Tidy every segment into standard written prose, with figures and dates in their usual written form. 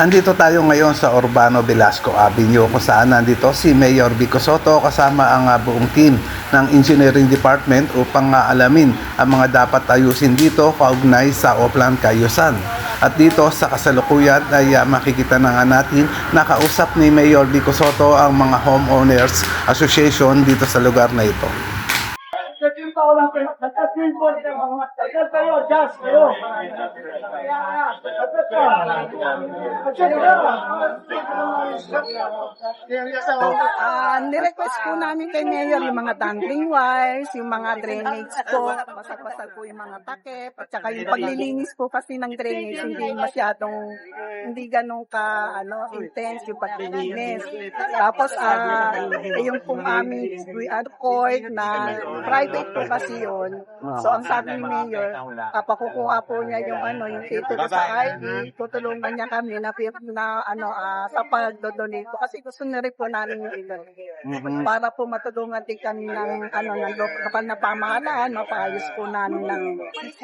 Andito tayo ngayon sa Urbano Velasco Avenue kung saan nandito si Mayor Vico Sotto kasama ang buong team ng Engineering Department upang alamin ang mga dapat ayusin dito kaugnay sa Oplan Cayusan. At dito sa kasalukuyan ay makikita na nga natin nakausap ni Mayor Vico Sotto ang mga Homeowners Association dito sa lugar na ito. Nirequest po namin kay Mayor yung mga dangling wires, yung mga drainage po, basag-basag po yung mga takip, at saka yung paglilinis po kasi ng drainage, hindi ganun ka, intense yung paglilinis. Tapos, yung pong aming court na private po kasi yun. So, ang sabi ni Mayor, pakukuha po niya yung titulo sa ID, tutulungan niya kami sa pag-donate po. Kasi gusto na rin po namin yung ito. Para po matulungan din kami ng lokal na pamahalaan, mapaayos po namin ng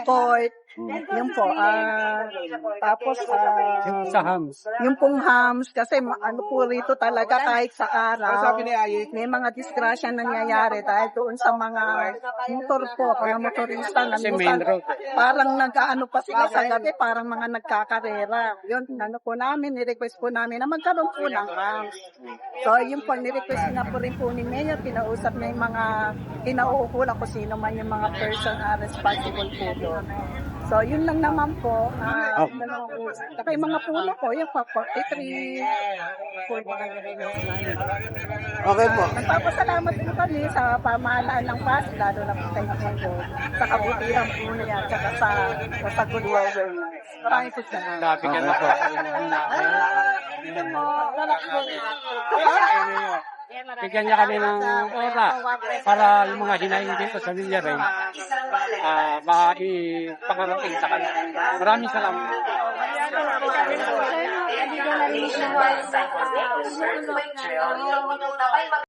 court. Yun po. Tapos, Sa hams. yung pong hams, kasi po rito talaga kahit sa araw, may mga disgrasya nangyayari dahil doon sa mga motor po, mga motorista, parang pa sila sa gabi, parang mga nagkakarera. Yun, po namin, ni-request po namin na magkaroon po ng hams. So, yun po, ni-request na po rin po ni Mayor, kinausap na yung mga kinauukulan kung sino man yung mga person responsible po doon. So, yun lang naman po. Saka yung mga puno ko, yung 43. Okay po. Nagpapasalamat po kami sa pamahalaan ng Pasig, lalo na po kay Mayor, sa kabutihan po niya, saka sa good governance. Maraming po siya. Dapigan na po. Bigyan niya kami ng oras para yung mga hinaing dito sa Villa Rey maipangarating sa kanila. Maraming salamat.